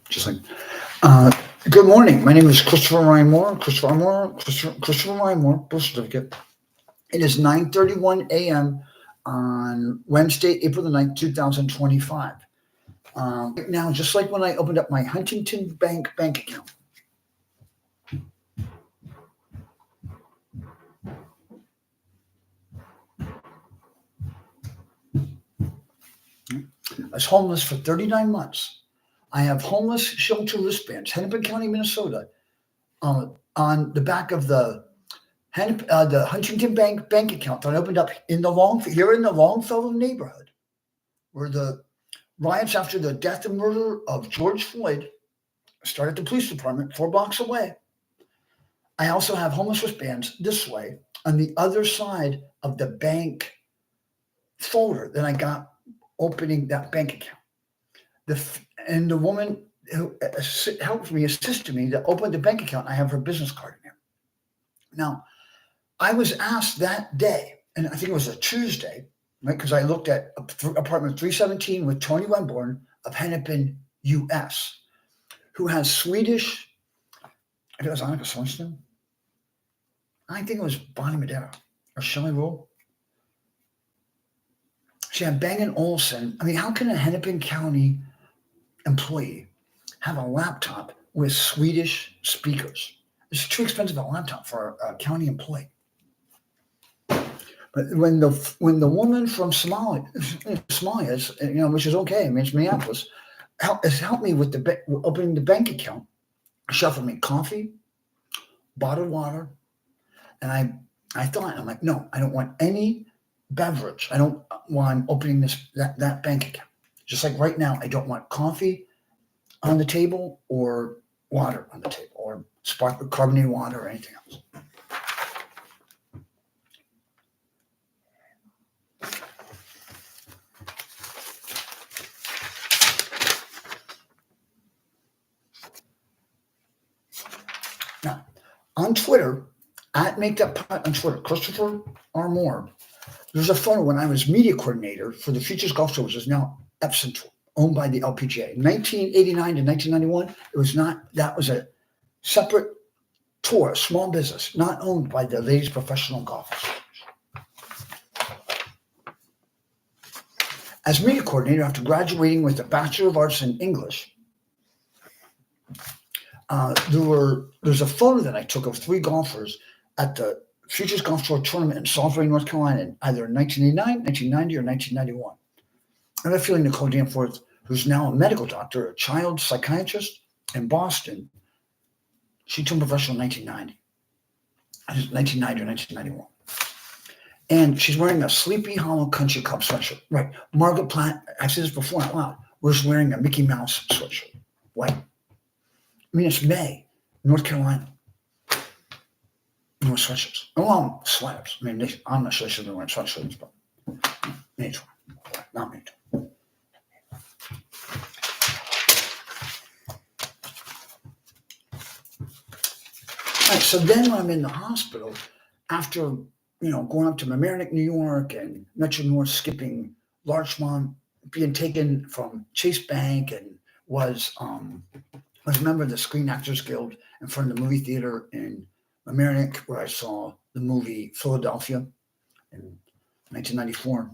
Just like, uh, good morning. My name is Christopher Ryan Moore. Christopher Ryan Moore, birth certificate. It is 9:31 a.m. on Wednesday, April the 9th, 2025. Right now, just like when I opened up my Huntington bank account, I was homeless for 39 months. I have homeless shelter wristbands, Hennepin County, Minnesota, on the back of the Huntington bank account that I opened up in the Longfellow neighborhood, where the riots after the death and murder of George Floyd started at the police department 4 blocks away. I also have homeless wristbands this way on the other side of the bank folder that I got opening that bank account. And the woman who assisted me to open the bank account, I have her business card in there. Now, I was asked that day, and I think it was a Tuesday, right? Because I looked at apartment 317 with Tony Wemborn of Hennepin, U.S., who has Swedish. I think it was Annika Swanson. I think it was Bonnie Madera or Shelley Rule. She had Bang & Olufsen. I mean, how can a Hennepin County employee have a laptop with Swedish speakers? It's too expensive a laptop for a county employee. But when the woman from Somalia, which is okay, I mean, it's Minneapolis, has helped me with opening the bank account, shuffled me coffee, bottled water, and I'm like, no, I don't want any beverage. I don't while I'm opening that bank account. Just like right now, I don't want coffee on the table or water on the table or sparkling carbonated water or anything else. Now, on Twitter, at Make That Putt on Twitter, Christopher R. Moore, there's a photo when I was media coordinator for the Futures Golf Tour, which is now Epson Tour, owned by the LPGA. 1989 to 1991, that was a separate tour, a small business, not owned by the Ladies Professional Golfers. As media coordinator, after graduating with a Bachelor of Arts in English, there's a photo that I took of 3 golfers at the Futures Golf Tour tournament in Salisbury, North Carolina, in either 1989, 1990, or 1991. I have a feeling Nicole Danforth, who's now a medical doctor, a child psychiatrist in Boston, she turned professional in 1990 or 1991. And she's wearing a Sleepy Hollow Country Club sweatshirt. Right. Margaret Platt, I've said this before out loud, was wearing a Mickey Mouse sweatshirt. White. I mean, it's May, North Carolina. No sweatshirts. Well, sweaters. I mean, I'm not sure they should be wearing sweatshirts, but me too. Not me too. All right, so then when I'm in the hospital, after going up to Mamaroneck, New York, and Metro North, skipping Larchmont, being taken from Chase Bank, and was a member of the Screen Actors Guild in front of the movie theater in Mamaroneck, where I saw the movie Philadelphia in 1994,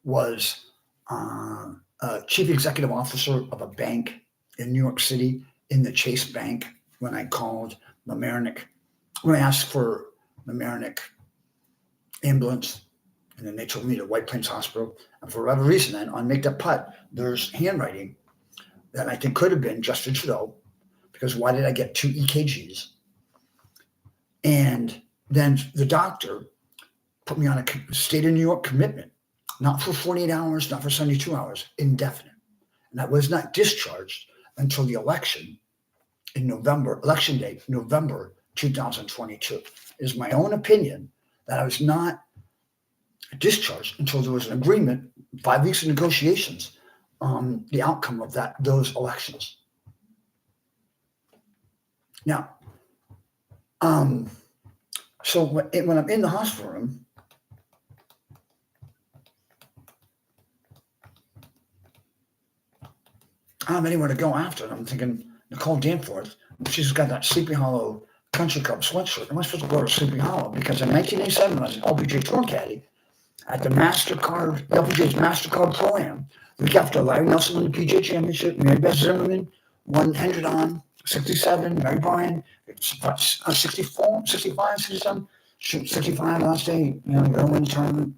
was a chief executive officer of a bank in New York City, in the Chase Bank, when I called Mamaroneck, when I asked for Mamaroneck ambulance, and then they took me to White Plains Hospital. And for whatever reason, then on Make That Putt, there's handwriting that I think could have been Justin Trudeau, because why did I get 2 EKGs? And then the doctor put me on a state of New York commitment, not for 48 hours, not for 72 hours, indefinite. And I was not discharged until the election election day, November 2022. It is my own opinion that I was not discharged until there was an agreement, 5 weeks of negotiations, the outcome of those elections. Now, so when I'm in the hospital room, I don't have anywhere to go after it. I'm thinking Nicole Danforth, she's got that Sleepy Hollow Country Club sweatshirt. Am I supposed to go to Sleepy Hollow? Because in 1987, I was an LPGA Tour caddy at the LPGA's MasterCard Pro-Am. The week after Larry Nelson won the PGA Championship, Mary Beth Zimmerman won Hendron on 67, Mary Bryan 64, 65, 67, 65 last day, going to win the tournament.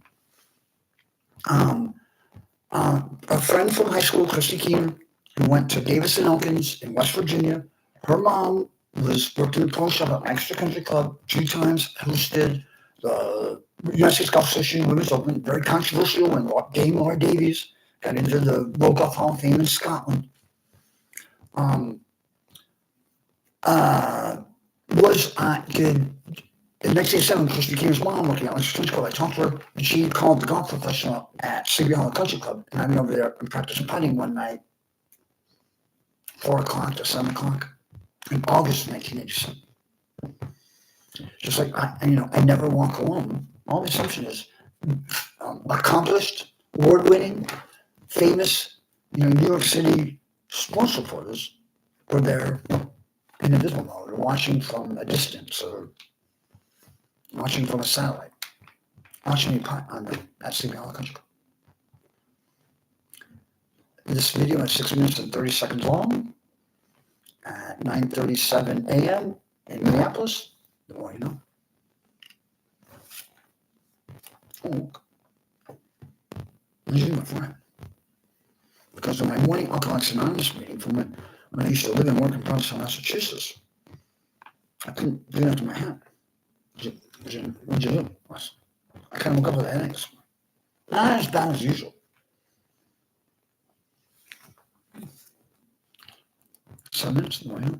A friend from high school, Christy Keener, who went to Davis and Elkins in West Virginia. Her mom worked in the pro shop at Extra Country Club, 2 times hosted the United States Golf Association Women's Open, very controversial when Dame Laura Davies got into the World Golf Hall of Fame in Scotland. In 1987, Christy Keener's mom working at Extra Country Club. I talked to her, and she called the golf professional at Sleepy Hollow Country Club, and I went over there and practiced putting one night, 4 o'clock to 7 o'clock, in August of 1987. Just like I never walk alone. All the assumption is accomplished, award-winning, famous, New York City sports reporters were there in invisible mode, or watching from a distance, or watching from a satellite, watching me putt at Sleepy Hollow Country Club. This video is 6 minutes and 30 seconds long at 9:37 a.m. in Minneapolis. The more you know. Oh, this is my friend. Because of my morning Alcoholics Anonymous meeting from when I used to live and work in Provincetown, Massachusetts, I couldn't do that to my hat. What'd you do? I kind of woke up with a headache this morning. Not as bad as usual. 7 minutes, the more you know.